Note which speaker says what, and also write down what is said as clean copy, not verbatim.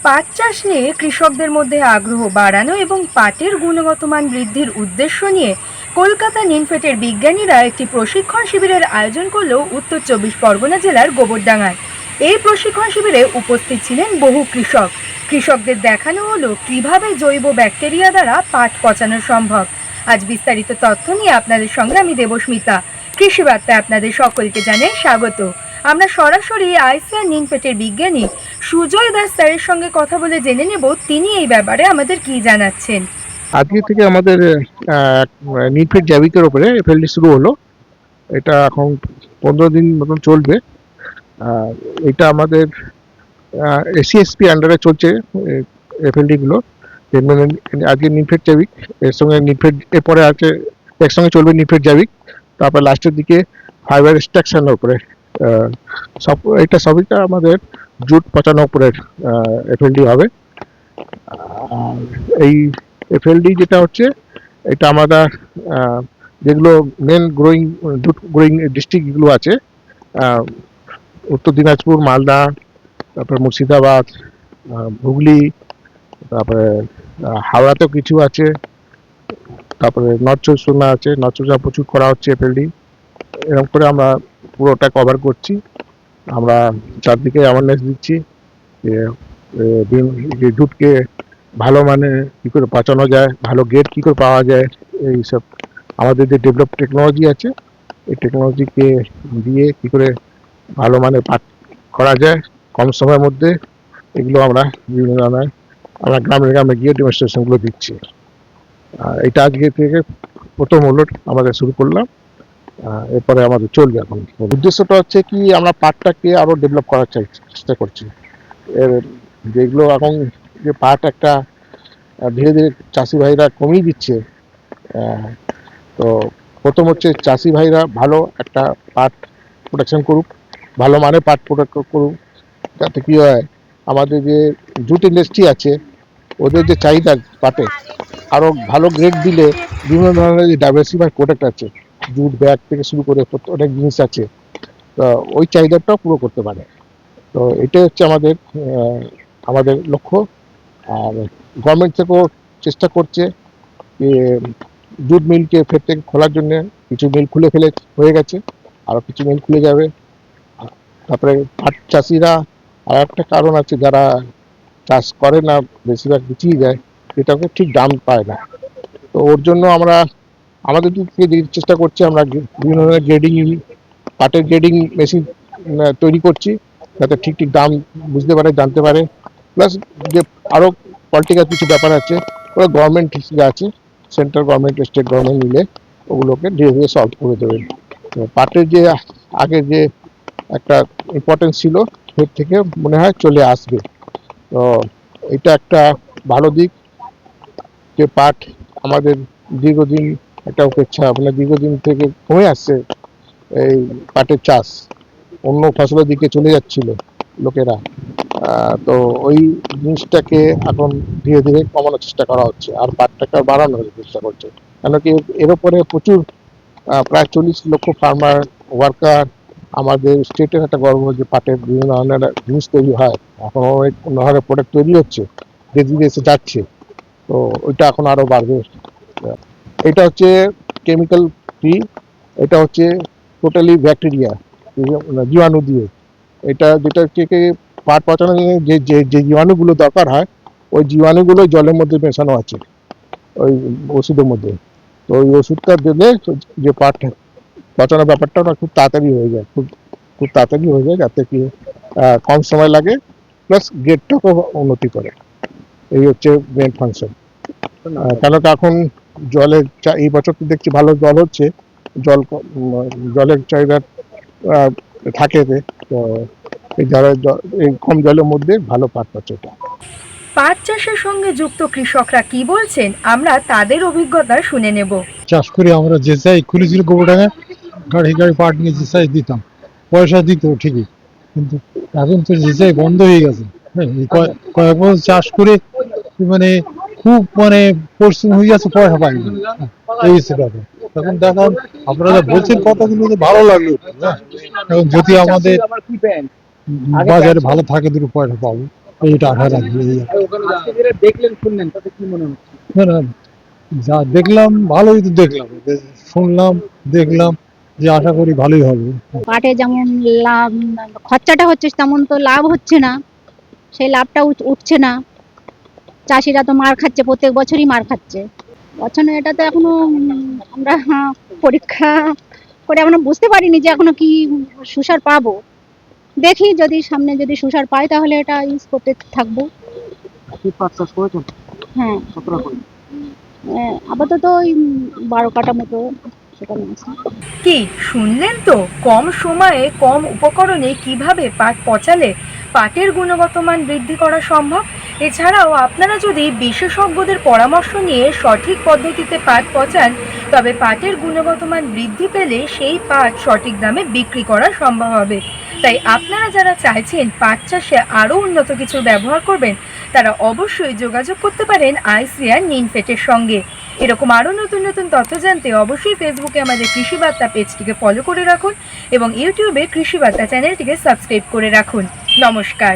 Speaker 1: পাট চাষ নিয়ে কৃষকদের মধ্যে আগ্রহ বাড়ানো এবং পাটের গুণগত মান বৃদ্ধির উদ্দেশ্য নিয়ে কলকাতা নিমফেটের বিজ্ঞানীরা একটি প্রশিক্ষণ শিবিরের আয়োজন করল উত্তর ২৪ পরগনা জেলার গোবরডাঙ্গায়। এই প্রশিক্ষণ শিবিরে উপস্থিত ছিলেন বহু কৃষক। কৃষকদের দেখানো হলো কিভাবে জৈব ব্যাকটেরিয়া দ্বারা পাট পচানো সম্ভব। আজ বিস্তারিত তথ্য নিয়ে আপনাদের সঙ্গে আমি দেবস্মিতা। কৃষি বার্তায় আপনাদের সকলকে জানাই স্বাগত। আমরা সরাসরি আইসিআর নিমফেটের বিজ্ঞানী সুজয় দাস স্যারের সঙ্গে কথা বলে জেনে নেব তিনি এই ব্যাপারে আমাদের কি জানাচ্ছেন।
Speaker 2: আজকে থেকে আমাদের নিমফেট জৈবিকের উপরে এফএলডি শুরু হলো। এটা এখন 15 দিন মতন চলবে। এটা আমাদের এসিএসপি আন্ডারে চলছে এফএলডি গুলো। আজকে নিমফেট জৈবিক, এর সঙ্গে নিমফেট এরপরে আছে, একসঙ্গে চলবে নিমফেট জৈবিক, তারপর লাস্টের দিকে ফাইবার এক্সট্রাকশনের উপরে। এটা সবইটা আমাদের জুট পচানোর উপরের এফএলডি হবে। এই এফএলডি যেটা হচ্ছে, এটা আমরা যেগুলো মেন জুট গ্রোয়িং ডিস্ট্রিক্ট যেগুলো আছে, উত্তর দিনাজপুর, মালদা, তারপরে মুর্শিদাবাদ, হুগলি, তারপরে হাওড়াতেও কিছু আছে, তারপরে নর্থ চব্বিশ পরগনা আছে, নর্থ চব্বিশ পরগনা প্রচুর করা হচ্ছে এফএলডি। এরকম করে আমরা পুরোটা কভার করছি। আমরা চারদিকে অ্যাওয়ারনেস দিচ্ছি যে জুটকে ভালো মানে কী করে বাঁচানো যায়, ভালো গেট কী করে পাওয়া যায়, এইসব আমাদের যে ডেভেলপ টেকনোলজি আছে, এই টেকনোলজিকে দিয়ে কী করে ভালো মানে পাট করা যায় কম সময়ের মধ্যে, এগুলো আমরা বিভিন্ন ধরনের আমরা গ্রামে গ্রামে গিয়ে ডেমনস্ট্রেশনগুলো দিচ্ছি। এটা আজকে থেকে প্রথম হলো আমাদের শুরু করলাম। এরপরে আমাদের চলবে। এখন উদ্দেশ্যটা হচ্ছে কি, আমরা পাটটাকে আরো ডেভেলপ করার চেষ্টা করছি। এর যেগুলো এখন যে পাট একটা ধীরে ধীরে চাষি ভাইরা কমিয়ে দিচ্ছে, তো প্রথম হচ্ছে চাষি ভাইরা ভালো একটা পাট প্রোডাকশন করুক, ভালো মানে পাট প্রোডাক্ট করুক, যাতে কি হয় আমাদের যে জুট ইন্ডাস্ট্রি আছে ওদের যে চাহিদা পাটে আরো ভালো গ্রেড দিলে বিভিন্ন ধরনের যে ডাইভার্সিফাইড প্রোডাক্ট আছে, জুট ব্যাগ থেকে শুরু করে অনেক জিনিস আছে, তো ওই চাহিদাটাও পুরো করতে পারে। তো এটাই হচ্ছে আমাদের আমাদের লক্ষ্য। আর গভর্নমেন্ট থেকেও চেষ্টা করছে যে জুট মিলকে ফের থেকে খোলার জন্য। কিছু মিল খুলে হয়ে গেছে, আরও কিছু মিল খুলে যাবে। তারপরে পাট চাষিরা আর একটা কারণ আছে, যারা চাষ করে না বেশিরভাগ বিচিয়ে যায়, এটাকে ঠিক দাম পায় না। তো ওর জন্য আমরা আমাদের দিক থেকে চেষ্টা করছি, আমরা বিভিন্ন ধরনের পাটের গ্রেডিং মেশিন তৈরি করছি, যাতে ঠিক ঠিক দাম বুঝতে পারে, জানতে পারে। প্লাস যে আরও পলিটিক্যাল কিছু ব্যাপার আছে, ওরা গভর্নমেন্ট হিসেবে আছে, সেন্ট্রাল গভর্নমেন্ট, স্টেট গভর্নমেন্ট মিলে ওগুলোকে ধীরে ধীরে সলভ করে দেবে। তো পাটের যে আগে যে একটা ইম্পর্টেন্স ছিল, এর থেকে মনে হয় চলে আসবে। তো এটা একটা ভালো দিক যে পাট আমাদের দীর্ঘদিন একটা উপেক্ষা, মানে দীর্ঘদিন থেকে কমে আসছে এই পাটের চাষ, অন্য ফসলের দিকে চলে যাচ্ছিল লোকেরা। তো ওই জিনিসটাকে এখন ধীরে ধীরে কমানোর চেষ্টা করা হচ্ছে, আর পাটটাকে বাড়ানোর চেষ্টা করছে। কেন কি এর উপরে প্রচুর প্রায় 40 লক্ষ ফার্মার ওয়ার্কার, আমাদের স্টেটের একটা গর্ব যে পাটের বিভিন্ন ধরনের জিনিস তৈরি হয়, এখন অনেক ধরনের প্রোডাক্ট তৈরি হচ্ছে, বিদেশে যাচ্ছে। তো ওইটা এখন আরো বাড়বে। এটা হচ্ছে কেমিক্যাল ফ্রি, এটা হচ্ছে টোটালি ব্যাকটেরিয়া, জীবাণু দিয়ে। এটা যেটা থেকে পাট পচানো যে যে যে জীবাণুগুলো দরকার হয়, ওই জীবাণুগুলো জলের মধ্যে মেশানো আছে ওই ওষুধের মধ্যে। তো ওই ওষুধটা দিলে যে পাট পচানোর ব্যাপারটা ওটা খুব তাড়াতাড়ি হয়ে যায়, খুব খুব তাড়াতাড়ি হয়ে যায়, যাতে কি কম সময় লাগে, প্লাস গ্রেডটাকেও উন্নতি করে। এই হচ্ছে মেন ফাংশন। কেন কি এখন জলের এই বছর তো দেখছি ভালো জল হচ্ছে, জলের চাহিদা থাকে। তো এই কম জলের মধ্যে ভালো পাট পাচ্ছে।
Speaker 1: পাট চাষের সঙ্গে যুক্ত কৃষকরা কি বলছেন আমরা তাদের অভিজ্ঞতা শুনে নেব।
Speaker 3: চাষ করে আমরা যে চাই খুলেছিল গোবরডাঙ্গা, গাড়ি গাড়ি পাট নিয়ে যে চাই দিতাম, পয়সা দিত ঠিকই, কিন্তু এখন তো যে চাই বন্ধ হয়ে গেছে। হ্যাঁ, এই কয়েক বছর চাষ করে মানে খুব মানে পরিশ্রম হয়ে গেছে, পয়সা পাইনি। এই হচ্ছে ব্যাপার। এখন দেখান আপনারা বলছেন কথাগুলো তো ভালো লাগলো। হ্যাঁ, এখন যদি আমাদের বাজারে ভালো থাকে দুটো পয়সা পাবো। এইটা আশা রাখি।
Speaker 4: আজকে যেটা দেখলেন শুনলেন তাতে কি মনে হচ্ছে?
Speaker 3: না, না, যা দেখলাম ভালোই তো দেখলাম, শুনলাম, দেখলাম, যে আশা করি ভালোই হবে।
Speaker 5: পাটে যেমন লাভ খরচাটা হচ্ছে তেমন তো লাভ হচ্ছে না, সেই লাভটা উঠছে না। চাষিরা তো মার খাচ্ছে, প্রত্যেক বছরই মার খাচ্ছে। বছরে এটা তো এখনো আমরা পরীক্ষা করে আমরা বুঝতে পারিনি যে এখনো কি সুসার পাবো। দেখি যদি সামনে যদি সুসার পাই তাহলে এটা ইউজ করতে থাকবো।
Speaker 4: আপনি পাট চাষ করেছেন
Speaker 5: হ্যাঁ,
Speaker 4: কতটা করে?
Speaker 5: আপাতত ওই 12 কাঠা মতো সেখানে আছে।
Speaker 1: কি শুনলেন তো, কম সময়ে কম উপকরণে কিভাবে পাট পচালে পাটের গুণগত মান বৃদ্ধি করা সম্ভব। এছাড়াও আপনারা যদি বিশেষজ্ঞদের পরামর্শ নিয়ে সঠিক পদ্ধতিতে পাট পচান, তবে পাটের গুণগত মান বৃদ্ধি পেলে সেই পাট সঠিক দামে বিক্রি করা সম্ভব হবে। তাই আপনারা যারা চাইছেন পাট চাষে আরও উন্নত কিছু ব্যবহার করবেন, তারা অবশ্যই যোগাযোগ করতে পারেন আইসিআর নিনফেটের সঙ্গে। এরকম আরও নতুন নতুন তথ্য জানতে অবশ্যই ফেসবুকে আমাদের কৃষি বার্তা পেজটিকে ফলো করে রাখুন এবং ইউটিউবে কৃষি বার্তা চ্যানেলটিকে সাবস্ক্রাইব করে রাখুন। নমস্কার।